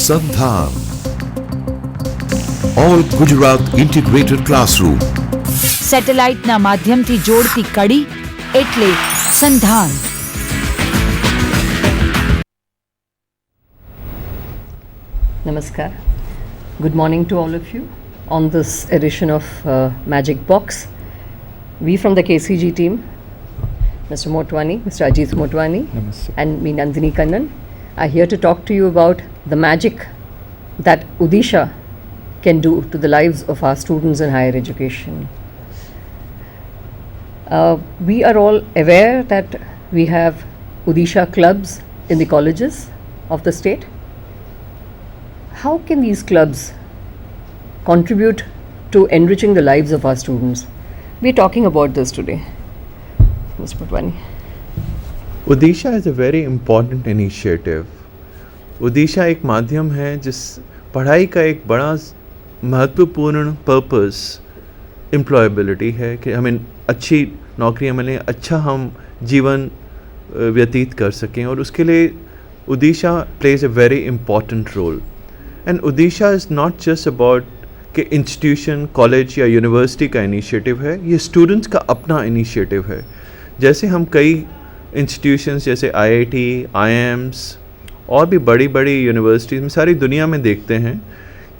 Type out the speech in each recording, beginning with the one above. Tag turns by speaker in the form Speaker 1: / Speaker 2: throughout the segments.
Speaker 1: સંધાન all Gujarat integrated classroom
Speaker 2: સેટેલાઇટના માધ્યમથી જોડતી કડી એટલે સંધાન.
Speaker 3: Namaskar. Good morning to all of you on this edition of Magic Box. We from the KCG team, Mr. Motwani, Mr. Ajit Motwani, and me Nandini Kannan, are here to talk to you about the magic that Odisha can do to the lives of our students in higher education. We are all aware that we have Odisha clubs in the colleges of the state. How can these clubs contribute to enriching the lives of our students? We are talking about this today. Mr. Motwani.
Speaker 4: Odisha is a very important initiative. Odisha एक माध्यम है जिस पढ़ाई का एक बड़ा महत्वपूर्ण purpose employability है कि हमें अच्छी नौकरियां मिलें, अच्छा हम जीवन व्यतीत कर सकें, और उसके लिए Odisha plays a very important role. And Odisha is not just about कि इंस्टीट्यूशन, कॉलेज या यूनिवर्सिटी का इनिशिएटिव है, ये स्टूडेंट्स का अपना इनिशिएटिव है. जैसे हम कई इंस्टीट्यूशंस जैसे IIT, IIMs और भी बड़ी बड़ी यूनिवर्सिटीज़ में सारी दुनिया में देखते हैं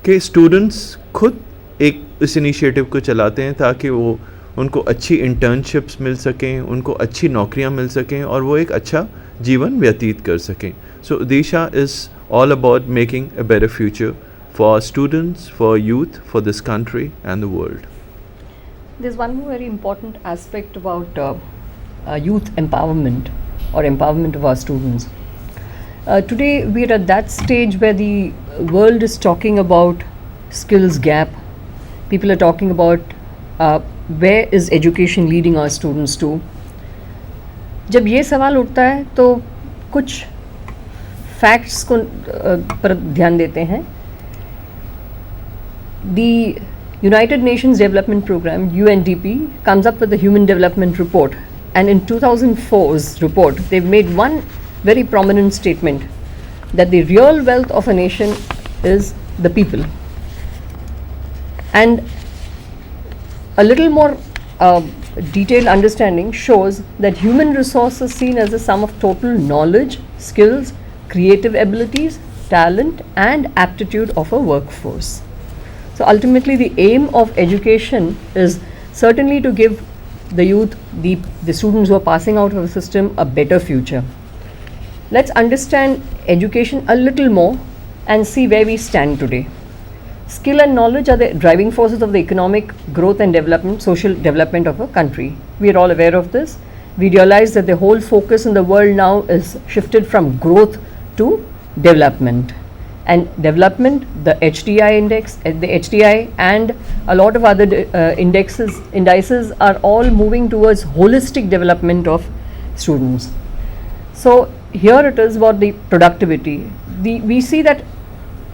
Speaker 4: कि स्टूडेंट्स खुद एक इस इनिशिएटिव को चलाते हैं ताकि वो उनको अच्छी इंटर्नशिप्स मिल सकें, उनको अच्छी नौकरियां मिल सकें और वो एक अच्छा जीवन व्यतीत कर सकें. So Odisha is all about making a better future for students, for youth, for this country and the world.
Speaker 3: There's one more very important aspect about youth empowerment or empowerment of our students. Today we are at that stage where the world is talking about skills gap. People are talking about where is education leading our students to. जब ये सवाल उठता है तो कुछ facts को पर ध्यान देते हैं. The United Nations Development Programme, UNDP, comes up with the Human Development Report, and in 2004's report they've made one very prominent statement that the real wealth of a nation is the people. And a little more detailed understanding shows that human resource is seen as a sum of total knowledge, skills, creative abilities, talent and aptitude of a workforce. So ultimately the aim of education is certainly to give the youth, the students who are passing out of the system, a better future. Let's understand education a little more and see where we stand today. Skill and knowledge are the driving forces of the economic growth and development, social development of a country. We are all aware of this. We realize that the whole focus in the world now is shifted from growth to development. And development, the HDI index, the HDI and a lot of other indices are all moving towards holistic development of students. So here it is about the productivity. We see that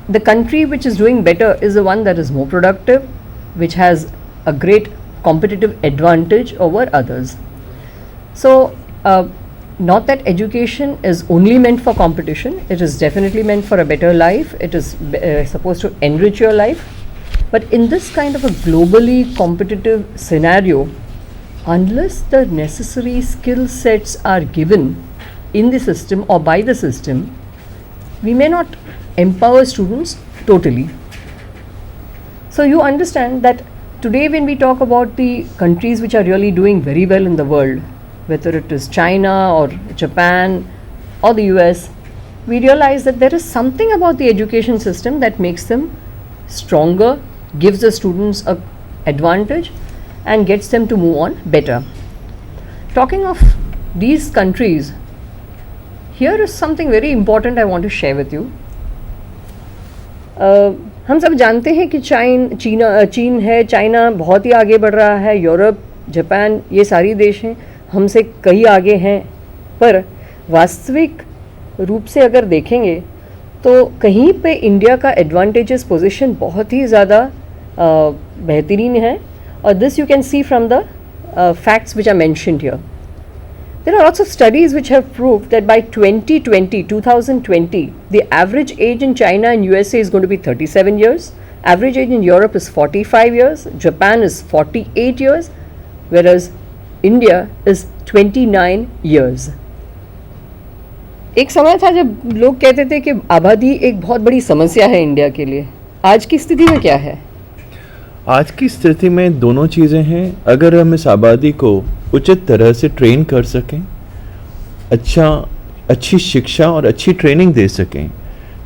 Speaker 3: the country which is doing better is the one that is more productive, which has a great competitive advantage over others. So not that education is only meant for competition, it is definitely meant for a better life, it is supposed to enrich your life, but in this kind of a globally competitive scenario, unless the necessary skill sets are given in the system or by the system, we may not empower students totally. So you understand that today when we talk about the countries which are really doing very well in the world, whether it is China or Japan or the US, we realize that there is something about the education system that makes them stronger, gives the students an advantage and gets them to move on better. Talking of these countries, here is something very important I want to share with you. हम सब जानते हैं कि चीन है, China बहुत ही आगे बढ़ रहा है, यूरोप, जापान, ये सारी देश हैं हमसे कई आगे हैं, पर वास्तविक रूप से अगर देखेंगे तो कहीं पे इंडिया का एडवांटेजेस पोजीशन बहुत ही ज़्यादा बेहतरीन है, और this you can see from the facts which are mentioned here. There are lots of studies which have proved that by 2020, the average age in China and USA is going to be 37 years, average age in Europe is 45 years, Japan is 48 years, whereas India is 29 years. एक समय था जब लोग कहते थे कि आबादी एक बहुत बड़ी समस्या है इंडिया के लिए. आज की स्थिति में क्या है?
Speaker 4: आज की स्थिति में दोनों चीज़ें हैं. अगर हम इस आबादी को उचित तरह से ट्रेन कर सकें, अच्छी शिक्षा और अच्छी ट्रेनिंग दे सकें,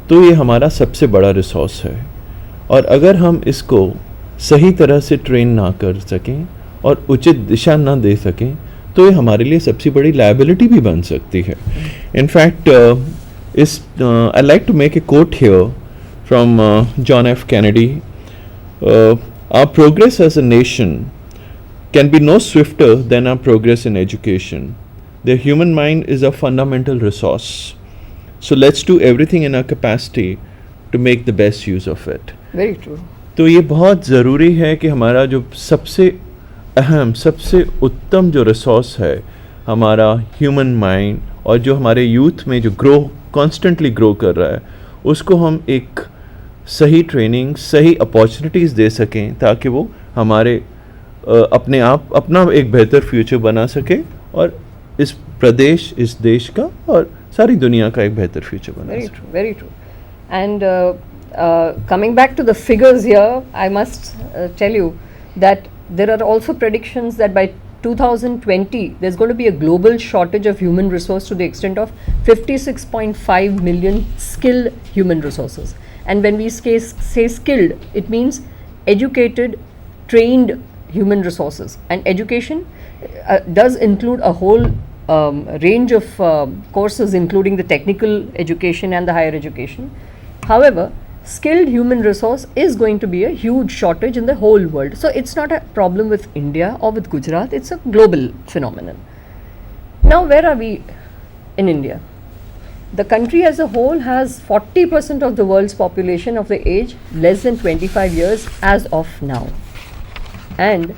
Speaker 4: तो ये हमारा सबसे बड़ा रिसोर्स है. और अगर हम इसको सही तरह से ट्रेन ना कर सकें और उचित दिशा ना दे सकें, तो ये हमारे लिए सबसे बड़ी लायबिलिटी भी बन सकती है. In fact I like to make a quote here from John F Kennedy. Our progress as a nation can be no swifter than our progress in education. The human mind is a fundamental resource. So let's do everything in our capacity to make the best use of it.
Speaker 3: Very true.
Speaker 4: तो ये बहुत ज़रूरी है कि हमारा जो सबसे अहम, सबसे उत्तम जो रिसोर्स है, हमारा ह्यूमन माइंड, और जो हमारे यूथ में जो कॉन्स्टेंटली ग्रो कर रहा है, उसको हम एक सही ट्रेनिंग, सही अपॉर्चुनिटीज़ दे सकें, ताकि वो हमारे अपने आप अपना एक बेहतर फ्यूचर बना सके और इस प्रदेश, इस देश का और सारी दुनिया का एक बेहतर फ्यूचर बना
Speaker 3: Very
Speaker 4: सके.
Speaker 3: true, very true. And coming back to the figures here, I must tell you that there are also predictions that by 2020 there's going to be a global shortage of human resource to the extent of 56.5 million skilled human resources. And when we say skilled, it means educated, trained human resources. And education does include a whole range of courses, including the technical education and the higher education. However, skilled human resource is going to be a huge shortage in the whole world. So it's not a problem with India or with Gujarat, it's a global phenomenon. Now, where are we in India? The country as a whole has 40% of the world's population of the age less than 25 years as of now. And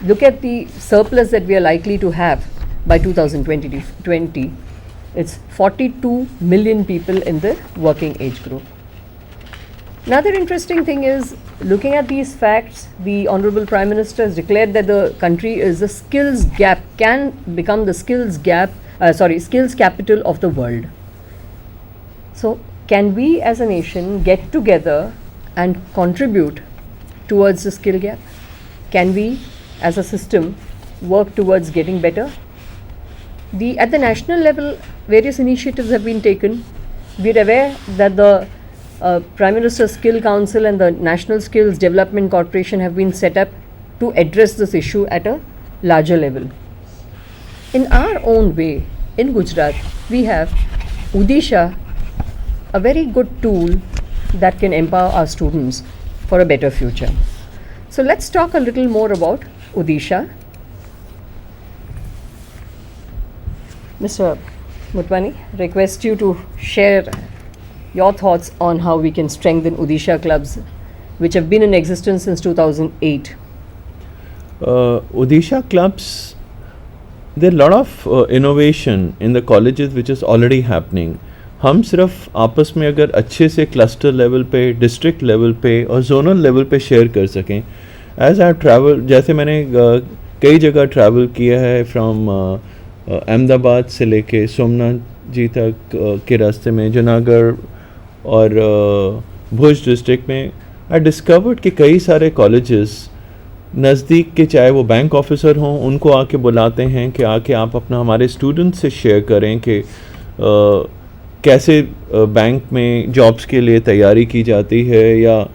Speaker 3: look at the surplus that we are likely to have by 2020. It's 42 million people in the working age group. Another interesting thing is, looking at these facts, the Honorable Prime Minister has declared that the country is a skills gap, can become the skills capital of the world. So, can we as a nation get together and contribute towards the skill gap? Can we as a system work towards getting better? At the national level, various initiatives have been taken. We are aware that the Prime Minister's Skill Council and the National Skills Development Corporation have been set up to address this issue at a larger level. In our own way, in Gujarat, we have Odisha, a very good tool that can empower our students for a better future. So let's talk a little more about Odisha. Mr. Mutwani, request you to share your thoughts on how we can strengthen Odisha clubs, which have been in existence since 2008.
Speaker 4: Odisha clubs, there are a lot of innovation in the colleges which is already happening. हम सिर्फ आपस में अगर अच्छे से cluster level पे, district level पे और जोनल लेवल पे शेयर कर सकें. एज आई ट्रैवल, जैसे मैंने कई जगह ट्रैवल किया है, फ्रॉम अहमदाबाद से लेके सोमनाथ जी तक के रास्ते में, जूनागढ़ और भुज डिस्ट्रिक्ट में, आई डिस्कवर्ड कि कई सारे कॉलेजेस नज़दीक के, चाहे वो बैंक ऑफिसर हों, उनको आके बुलाते हैं कि आके आप अपना हमारे स्टूडेंट से शेयर करें कि कैसे बैंक में जॉब्स के लिए तैयारी की जाती है, या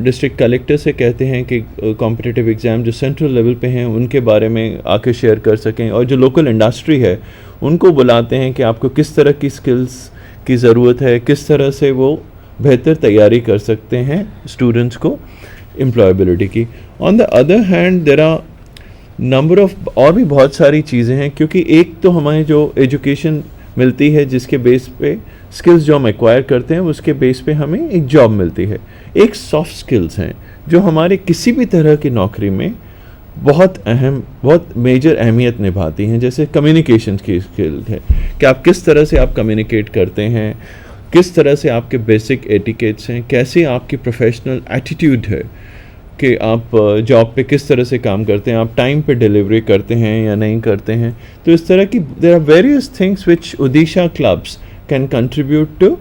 Speaker 4: डिस्ट्रिक्ट कलेक्टर से कहते हैं कि कॉम्पिटिटिव एग्ज़ाम जो सेंट्रल लेवल पे हैं उनके बारे में आके शेयर कर सकें, और जो लोकल इंडस्ट्री है उनको बुलाते हैं कि आपको किस तरह की स्किल्स की ज़रूरत है, किस तरह से वो बेहतर तैयारी कर सकते हैं स्टूडेंट्स को एम्प्लॉयबिलिटी की. On the other hand there are number of और भी बहुत सारी चीज़ें हैं, क्योंकि एक तो हमें जो एजुकेशन मिलती है जिसके बेस पे स्किल्स जो हम एक्वायर करते हैं उसके बेस पे हमें एक जॉब मिलती है. एक सॉफ्ट स्किल्स हैं जो हमारे किसी भी तरह की नौकरी में बहुत मेजर अहमियत निभाती हैं। जैसे कम्युनिकेशन की स्किल है कि आप किस तरह से आप कम्युनिकेट करते हैं, किस तरह से आपके बेसिक एटिकेट्स हैं, कैसे आपकी प्रोफेशनल एटीट्यूड है कि आप जॉब पे किस तरह से काम करते हैं, आप टाइम पे डिलीवरी करते हैं या नहीं करते हैं। तो इस तरह की there are various things which Odisha clubs can contribute to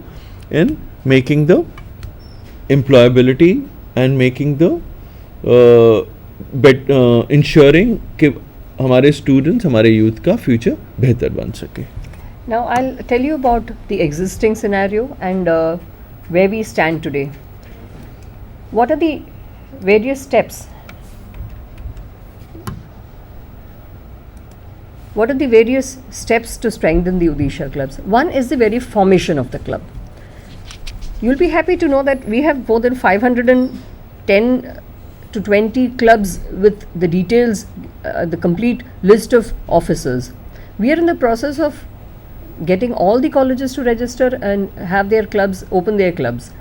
Speaker 4: in making the employability and making the ensuring कि हमारे स्टूडेंट्स, हमारे यूथ का फ्यूचर बेहतर बन सके।
Speaker 3: Now I'll tell you about the existing scenario and where we stand today. What are the various steps? What are the various steps to strengthen the Odisha clubs? One is the very formation of the club. You'll be happy to know that we have more than 510 to 20 clubs with the details, the complete list of officers. We are in the process of getting all the colleges to register and have their clubs, open their clubs.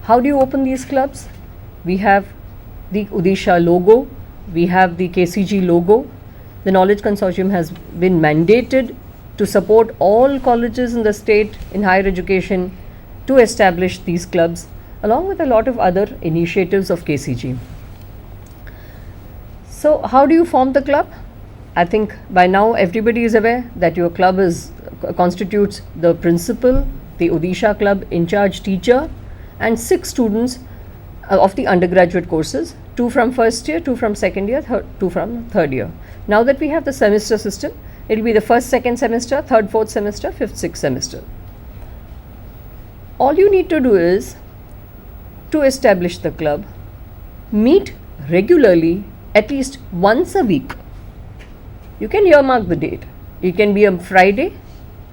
Speaker 3: How do you open these clubs? We have the Odisha logo, we have the KCG logo. The Knowledge Consortium has been mandated to support all colleges in the state in higher education to establish these clubs, along with a lot of other initiatives of KCG. So how do you form the club? I think by now everybody is aware that your club constitutes the principal, the Odisha club in charge teacher, and 6 students of the undergraduate courses, 2 from first year, 2 from second year, 2 from third year. Now that we have the semester system, it will be the first, second semester, third, fourth semester, fifth, sixth semester. All you need to do is to establish the club, meet regularly at least once a week. You can earmark the date. It can be a Friday,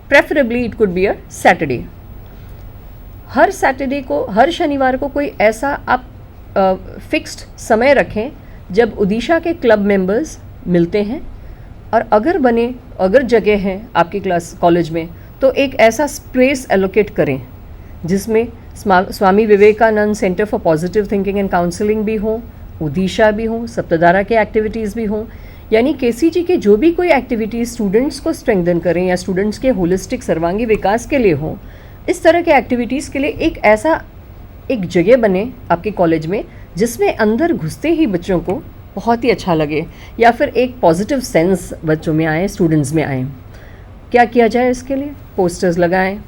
Speaker 3: preferably it could be a Saturday. Her Saturday को, हर शनिवार को कोई ऐसा आप fixed समय रखें जब ओडिशा के क्लब मेंबर्स मिलते हैं, और अगर जगह है आपकी क्लास कॉलेज में तो एक ऐसा स्पेस एलोकेट करें जिसमें Swami Vivekananda centre for positive thinking and counselling भी हो, ओडिशा भी हो, सप्तधारा के एक्टिविटीज़ भी हों, यानी केसीजी के जो भी कोई एक्टिविटीज़ स्टूडेंट्स को स्ट्रेंथन करें या स्टूडेंट्स के होलिस्टिक सर्वांगी विकास के लिए हों, इस तरह के एक्टिविटीज़ के लिए एक जगह बने आपके कॉलेज में जिसमें अंदर घुसते ही बच्चों को बहुत ही अच्छा लगे या फिर एक पॉजिटिव सेंस बच्चों में आए, स्टूडेंट्स में आए। क्या किया जाए इसके लिए? पोस्टर्स लगाएं,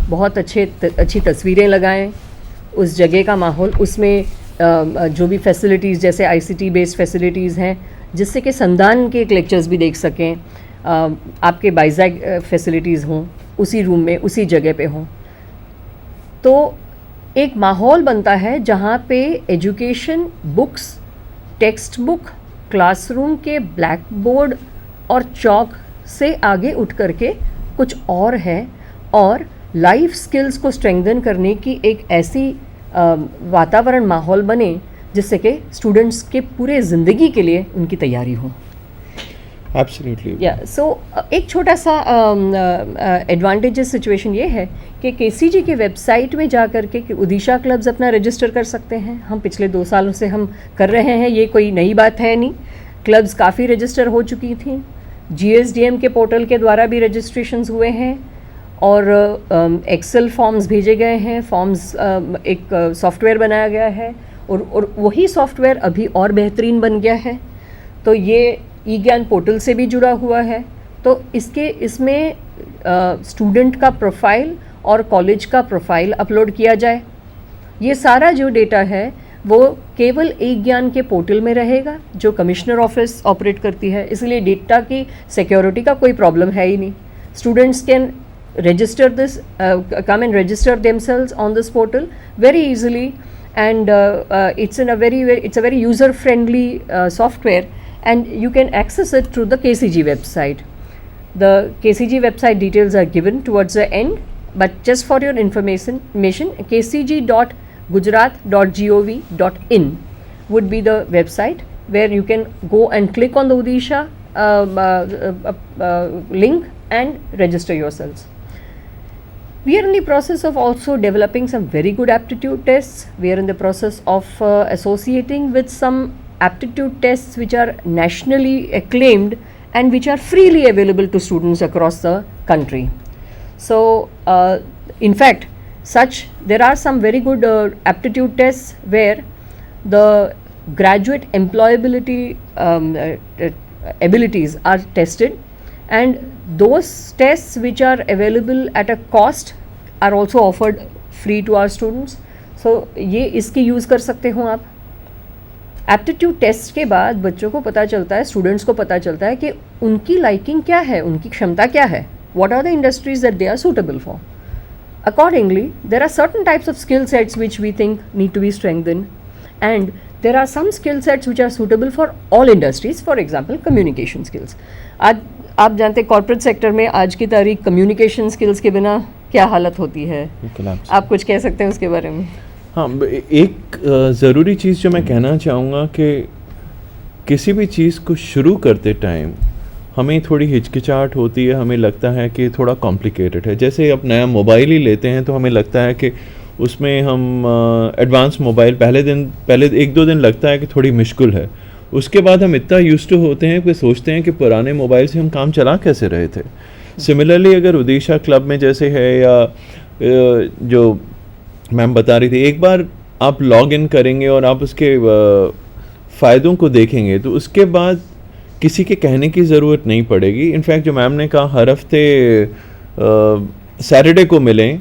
Speaker 3: बहुत अच्छी तस्वीरें लगाएं, उस जगह का माहौल, उसमें जो भी फैसिलिटीज़ जैसे आईसीटी बेस्ड फैसिलिटीज़ हैं जिससे कि संधान के लेक्चर्स भी देख सकें, आपके बाइजैक फैसिलिटीज़ हों उसी रूम में, उसी जगह पे हों, तो एक माहौल बनता है जहाँ पे education, books, text book, classroom के ब्लैक बोर्ड और चौक से आगे उठ करके कुछ और है, और लाइफ स्किल्स को स्ट्रेंथन करने की एक ऐसी वातावरण, माहौल बने जिससे कि स्टूडेंट्स के पूरे ज़िंदगी के लिए उनकी तैयारी हो।
Speaker 4: एब्सोल्युटली
Speaker 3: या सो एक छोटा सा एडवांटेजेस सिचुएशन ये है कि केसीजी के वेबसाइट में जा कर के ओडिशा क्लब्स अपना रजिस्टर कर सकते हैं। हम पिछले 2 सालों से हम कर रहे हैं, ये कोई नई बात है नहीं। क्लब्स काफ़ी रजिस्टर हो चुकी थी, जीएसडीएम के पोर्टल के द्वारा भी रजिस्ट्रेशंस हुए हैं, और एक्सेल फॉर्म्स भेजे गए हैं, फॉर्म्स एक सॉफ्टवेयर बनाया गया है, और वही सॉफ्टवेयर अभी और बेहतरीन बन गया है। तो ये ई ज्ञान पोर्टल से भी जुड़ा हुआ है, तो इसमें स्टूडेंट का प्रोफाइल और कॉलेज का प्रोफाइल अपलोड किया जाए। ये सारा जो डेटा है वो केवल ई ज्ञान के पोर्टल में रहेगा जो कमिश्नर ऑफिस ऑपरेट करती है, इसलिए डेटा की सिक्योरिटी का कोई प्रॉब्लम है ही नहीं। Students can register this, come and register themselves on this portal very easily, and it's a very user friendly software, and you can access it through the KCG website. The KCG website details are given towards the end, but just for your information, kcg.gujarat.gov.in would be the website where you can go and click on the Odisha link and register yourselves. We are in the process of also developing some very good aptitude tests. We are in the process of associating with some aptitude tests which are nationally acclaimed and which are freely available to students across the country. So in fact there are some very good aptitude tests where the graduate employability abilities are tested, and those tests which are available at a cost are also offered free to our students. So ये इसकी use कर सकते हो आप. Aptitude test के बाद बच्चों को पता चलता है, स्टूडेंट्स को पता चलता है कि उनकी लाइकिंग क्या है, उनकी क्षमता क्या है, what are the industries that they are suitable for. Accordingly, there are certain types of skill sets which we think need to be strengthened, and there are some skill sets which are suitable for all industries. For example, communication skills. आज आप जानते हैं corporate sector में आज की तारीख communication skills के बिना क्या हालत होती है. आप कुछ कह सकते हैं उसके बारे में.
Speaker 4: हाँ, एक ज़रूरी चीज़ जो मैं कहना चाहूँगा कि किसी भी चीज़ को शुरू करते टाइम हमें थोड़ी हिचकिचाहट होती है, हमें लगता है कि थोड़ा कॉम्प्लिकेटेड है. जैसे अब नया मोबाइल ही लेते हैं तो हमें लगता है कि उसमें हम एडवांस मोबाइल पहले 1-2 दिन लगता है कि थोड़ी मुश्किल है. उसके बाद हम इतना यूज्ड टू होते हैं कि सोचते हैं कि पुराने मोबाइल से हम काम चला कैसे रहे थे. सिमिलरली अगर उदीशा क्लब में जैसे है या जो मैम बता रही थी, एक बार आप लॉग इन करेंगे और आप उसके फ़ायदों को देखेंगे तो उसके बाद किसी के कहने की ज़रूरत नहीं पड़ेगी. इनफैक्ट जो मैम ने कहा हर हफ्ते सैटरडे को मिलें,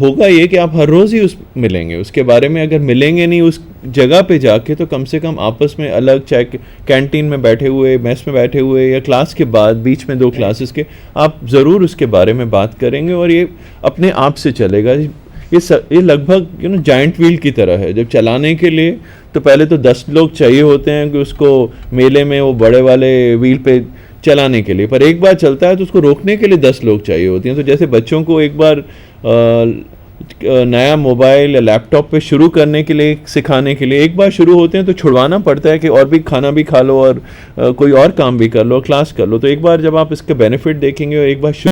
Speaker 4: होगा ये कि आप हर रोज़ ही मिलेंगे. उसके बारे में अगर मिलेंगे नहीं उस जगह पे जाके तो कम से कम आपस में अलग, चाहे कैंटीन में बैठे हुए, मेस में बैठे हुए या क्लास के बाद बीच में 2 क्लासेस के, आप ज़रूर उसके बारे में बात करेंगे और ये अपने आप से चलेगा. ये लगभग जाइंट व्हील की तरह है. जब चलाने के लिए तो पहले तो 10 लोग चाहिए होते हैं कि उसको मेले में वो बड़े वाले व्हील पे चलाने के लिए, पर एक बार चलता है तो उसको रोकने के लिए 10 लोग चाहिए होते हैं. तो जैसे बच्चों को एक बार नया मोबाइल या लैपटॉप पे शुरू करने के लिए, सिखाने के लिए एक बार शुरू होते हैं तो छुड़वाना पड़ता है कि और भी खाना भी खा लो और कोई और काम भी कर लो, क्लास कर लो. तो एक बार जब आप इसके बेनिफिट देखेंगे और एक बार